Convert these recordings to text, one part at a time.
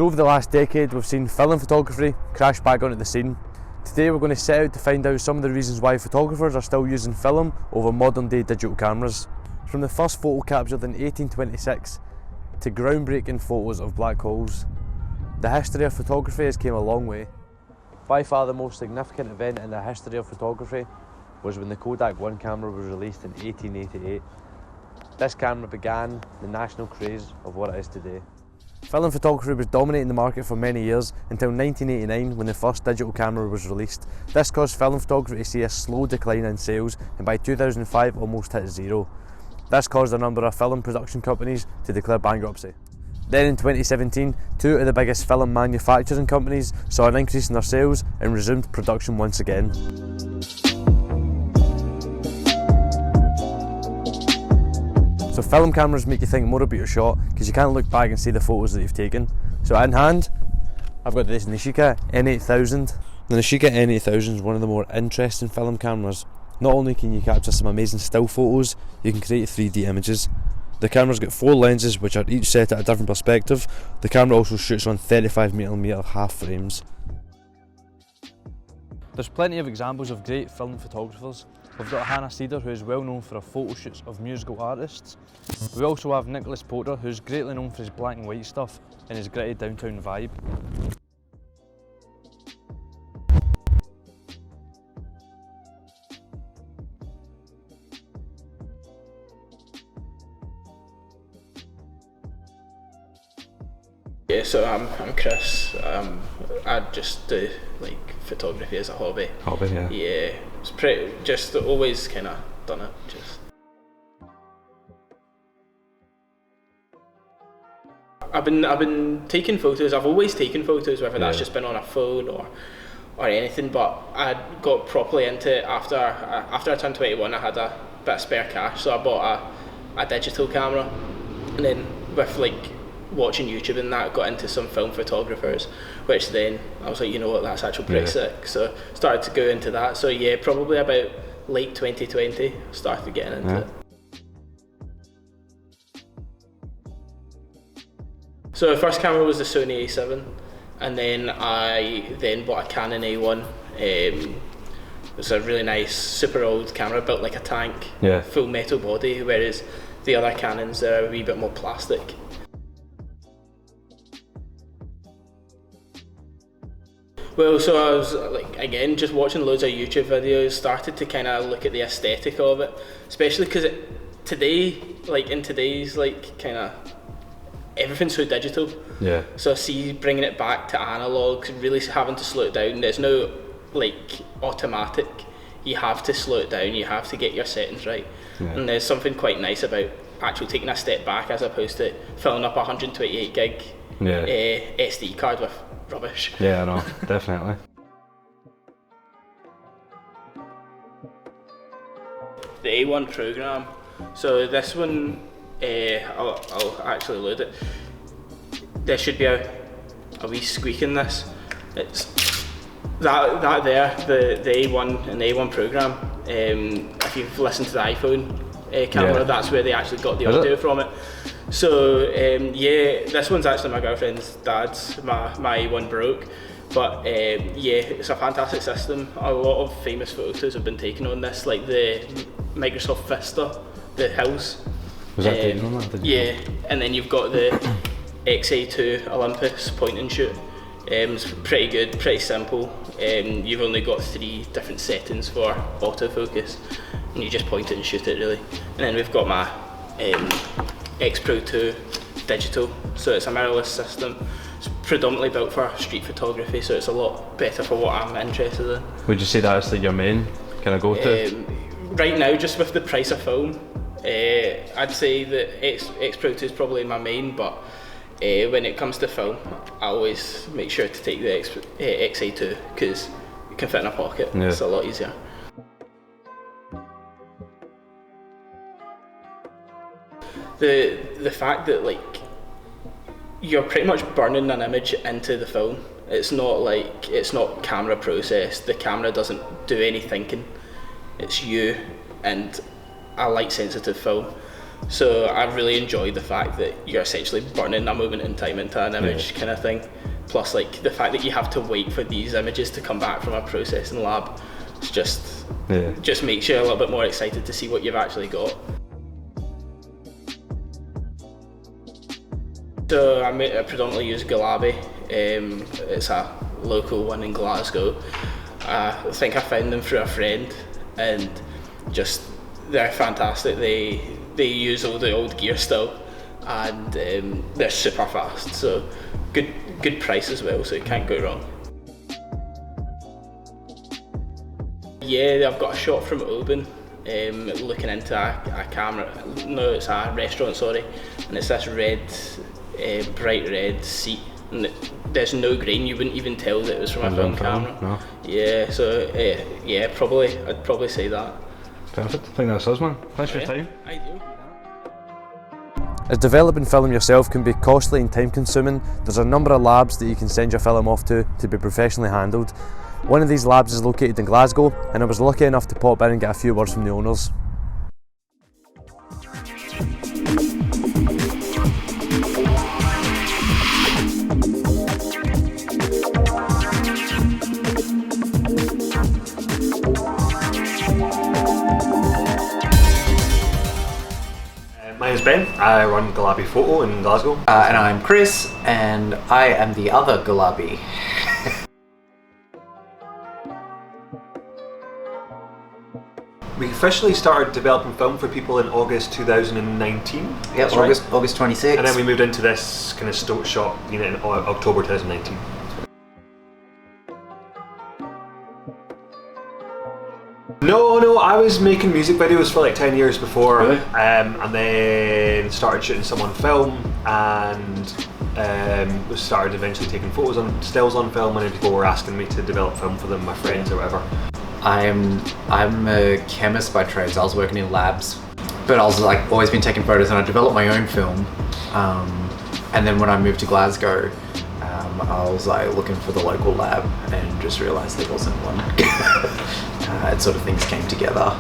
So over the last decade we've seen film photography crash back onto the scene. Today we're going to set out to find out some of the reasons why photographers are still using film over modern day digital cameras. From the first photo captured in 1826 to groundbreaking photos of black holes, the history of photography has came a long way. By far the most significant event in the history of photography was when the Kodak 1 camera was released in 1888. This camera began the national craze of what it is today. Film photography was dominating the market for many years until 1989 when the first digital camera was released. This caused film photography to see a slow decline in sales, and by 2005 almost hit zero. This caused a number of film production companies to declare bankruptcy. Then in 2017, two of the biggest film manufacturing companies saw an increase in their sales and resumed production once again. So film cameras make you think more about your shot because you can't look back and see the photos that you've taken. So in hand, I've got this Nishika N8000. The Nishika N8000 is one of the more interesting film cameras. Not only can you capture some amazing still photos, you can create 3D images. The camera's got 4 lenses which are each set at a different perspective. The camera also shoots on 35mm half frames. There's plenty of examples of great film photographers. We've got Hannah Cedar, who is well known for her photo shoots of musical artists. We also have Nicholas Porter, who's greatly known for his black and white stuff and his gritty downtown vibe. Yeah, so I'm Chris. I just do like photography as a hobby. Hobby, yeah. Yeah, it's pretty. Just always kind of done it. Just. I've been taking photos. I've always taken photos, whether that's just been on a phone or anything. But I got properly into it after I turned 21. I had a bit of spare cash, so I bought a digital camera, and then with like watching YouTube and that, got into some film photographers, which then I was like, you know what, that's actually pretty sick. So started to go into that. So yeah, probably about late 2020 started getting into it. So the first camera was the Sony A7, and then I bought a Canon A1. It's a really nice, super old camera, built like a tank, full metal body, whereas the other Canons are a wee bit more plastic. Well, so I was like, again, just watching loads of YouTube videos, started to kind of look at the aesthetic of it, especially because in today's like kind of everything's so digital. Yeah. So I see bringing it back to analog, really having to slow it down. There's no like automatic. You have to slow it down. You have to get your settings right. Yeah. And there's something quite nice about actually taking a step back as opposed to filling up a 128 gig SD card with rubbish. Yeah, I know, definitely. The A1 program. So this one, I'll actually load it. There should be a wee squeak in this. It's that there, the A1 and the A1 program. If you've listened to the iPhone camera, that's where they actually got the audio from it. So yeah, this one's actually my girlfriend's dad's. My A1 broke, but yeah, it's a fantastic system. A lot of famous photos have been taken on this, like the Microsoft Vista, the hills. Was that taken on that? Yeah, and then you've got the XA2 Olympus point and shoot. It's pretty good, pretty simple. You've only got 3 different settings for autofocus, and you just point it and shoot it really. And then we've got my X Pro 2 digital, so it's a mirrorless system. It's predominantly built for street photography, so it's a lot better for what I'm interested in. Would you say that's like your main kind of go-to? Right now, just with the price of film, I'd say that X Pro 2 is probably my main, but when it comes to film, I always make sure to take the XA2 because it can fit in a pocket. Yeah. It's a lot easier. The fact that like you're pretty much burning an image into the film. It's not camera processed. The camera doesn't do any thinking. It's you and a light sensitive film. So I really enjoyed the fact that you're essentially burning a moment in time into an image kind of thing. Plus like the fact that you have to wait for these images to come back from a processing lab, it's just makes you a little bit more excited to see what you've actually got. So I predominantly use Gulabi. It's a local one in Glasgow. I think I found them through a friend, and just they're fantastic. They use all the old gear still, and they're super fast. So good price as well. So you can't go wrong. Yeah, I've got a shot from Oban. Looking into a camera. No, it's a restaurant. Sorry, and it's this red. Bright red seat, and there's no grain. You wouldn't even tell that it was from a film camera. No. Yeah, so yeah, I'd probably say that. Perfect. I think that's us, man. Thanks for your time. Ideal. As developing film yourself can be costly and time consuming, there's a number of labs that you can send your film off to be professionally handled. One of these labs is located in Glasgow, and I was lucky enough to pop in and get a few words from the owners. My name's Ben, I run Gulabi Photo in Glasgow. And I'm Chris, and I am the other Gulabi. We officially started developing film for people in August 2019. Yep, August 26th. And then we moved into this kind of stoke shop unit in October 2019. No, I was making music videos for like 10 years before, Really? And then started shooting some on film, and started eventually taking photos on stills on film, and then people were asking me to develop film for them, my friends or whatever. I'm a chemist by trade, so I was working in labs, but I was like always been taking photos, and I developed my own film. And then when I moved to Glasgow, I was like looking for the local lab and just realised there wasn't one. And sort of things came together.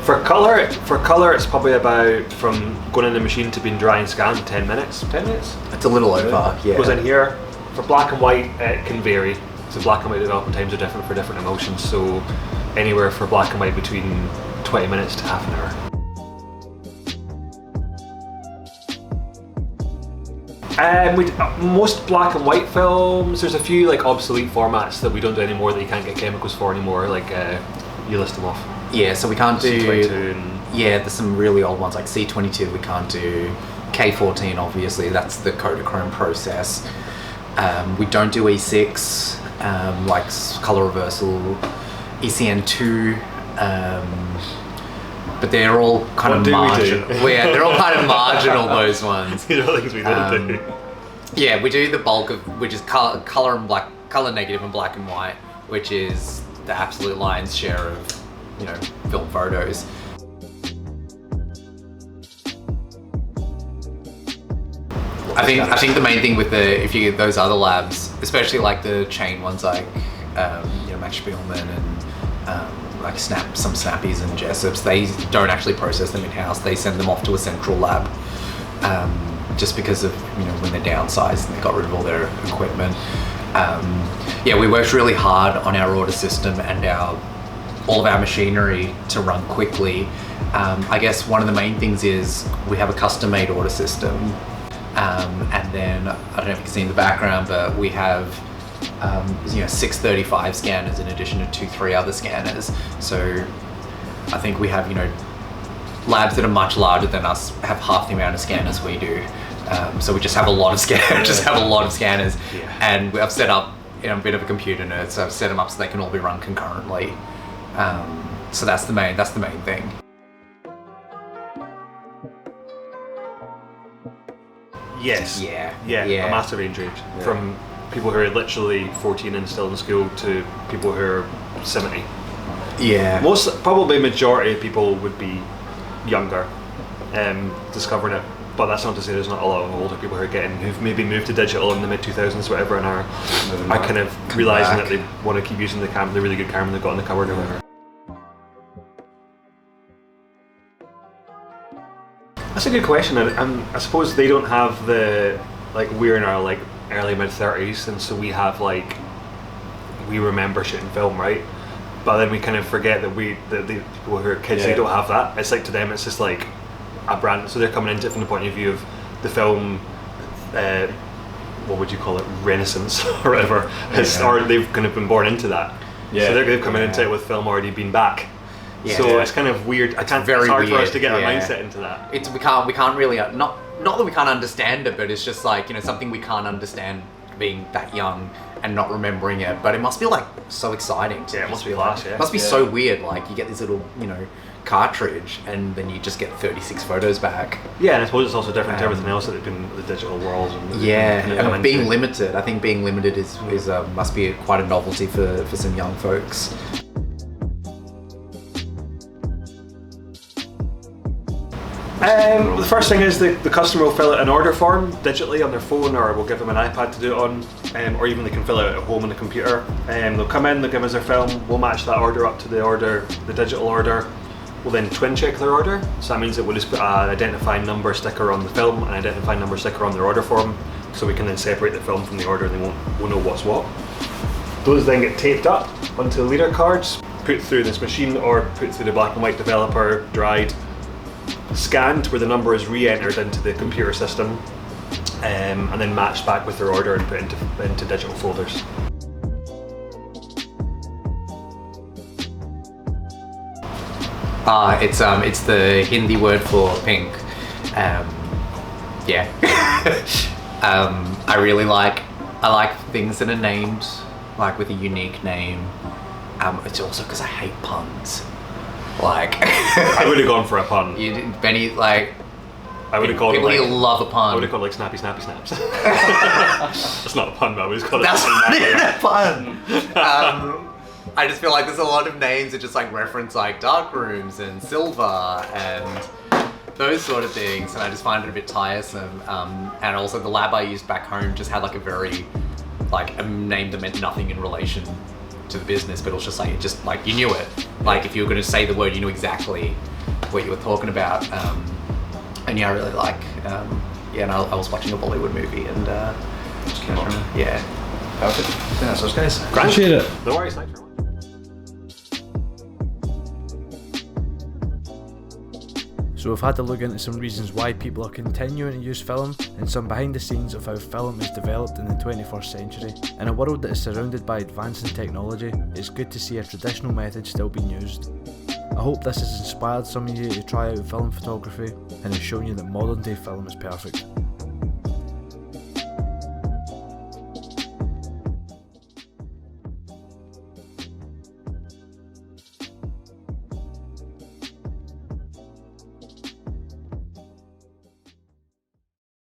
For colour, it's probably about from going in the machine to being dry and scanned 10 minutes. 10 minutes? It's a little over, yeah. Goes in here. For black and white, it can vary. So black and white development times are different for different emotions. So anywhere for black and white between 20 minutes to half an hour. Most black and white films, there's a few like obsolete formats that we don't do anymore that you can't get chemicals for anymore, like you list them off. Yeah, so we can't do, C22 and yeah, there's some really old ones like C22 we can't do, K14 obviously, that's the Kodachrome process. We don't do E6, like color reversal, ECN2, but they're all kind of marginal. Well, yeah, they're all kind of marginal, those ones. These are things we don't do. Yeah, we do the bulk of, which is color negative and black and white, which is the absolute lion's share of, you know, film photos. I think the main thing with if you get those other labs, especially like the chain ones like you know, Max Spielman and like some Snappies and Jessops, they don't actually process them in-house. They send them off to a central lab, just because of, you know, when they're downsized and they got rid of all their equipment. Yeah, we worked really hard on our order system and all of our machinery to run quickly. I guess one of the main things is we have a custom-made order system, and then I don't know if you can see in the background, but we have you know, 635 scanners in addition to 2-3 other scanners. So I think we have, you know, labs that are much larger than us have half the amount of scanners we do. So we just have a lot of scanners. Yeah. And I've set up, you know, I'm a bit of a computer nerd, so I've set them up so they can all be run concurrently. So that's the main thing. Yes. Yeah. A massive age range. Yeah. From people who are literally 14 and still in school to people who are 70. Yeah. Probably majority of people would be younger, discovering it. But that's not to say there's not a lot of older people who've maybe moved to digital in the mid 2000s, whatever, and are kind of realizing that they want to keep using the really good camera they've got in the cupboard or whatever. That's a good question, and I suppose they don't have the, like, we're in our like early mid-30s, and so we have like, we remember shooting film, right? But then we kind of forget that the people who are kids, they don't have that. It's like, to them it's just like a brand, so they're coming into it from the point of view of the film, what would you call it, renaissance or whatever, or they've kind of been born into that. So they've come into it with film already been back. So it's kind of weird. It's hard for us to get our mindset into that. We can't really not that we can't understand it, but it's just like, you know, something we can't understand being that young and not remembering it. But it must be like so exciting. It must be class. It must be so weird. Like, you get this little, you know, cartridge, and then you just get 36 photos back. Yeah, and I suppose it's also different to everything else that they've been in the digital world. And being limited. I think being limited is must be quite a novelty for some young folks. The first thing is the customer will fill out an order form digitally on their phone, or we'll give them an iPad to do it on, or even they can fill it out at home on the computer. They'll come in, they'll give us their film, we'll match that order up to the digital order. We'll then twin check their order, so that means that we'll just put an identifying number sticker on the film and an identifying number sticker on their order form, so we can then separate the film from the order and we'll know what's what. Those then get taped up onto the leader cards, put through this machine or put through the black and white developer, dried, scanned where the number is re-entered into the computer system, and then matched back with their order and put into digital folders. It's the Hindi word for pink. I really like things that are named like with a unique name. It's also because I hate puns. Like, I would have gone for a pun. Benny, like, I would have called people it like, love a pun. I would have called it like snappy snaps. That's not a pun, but I would have called it. That's not even a pun. I just feel like there's a lot of names that just like reference like dark rooms and silver and those sort of things, and I just find it a bit tiresome. And also the lab I used back home just had like a very like a name that meant nothing in relation to the business, but it was just like, you knew it. Like, if you were going to say the word, you knew exactly what you were talking about. And yeah, I really like. And I was watching a Bollywood movie and just came on. Yeah. Perfect. I think that's us, guys. Appreciate it. No worries. Thanks very much. So we've had a look into some reasons why people are continuing to use film, and some behind the scenes of how film is developed in the 21st century. In a world that is surrounded by advancing technology, it's good to see a traditional method still being used. I hope this has inspired some of you to try out film photography and has shown you that modern day film is perfect.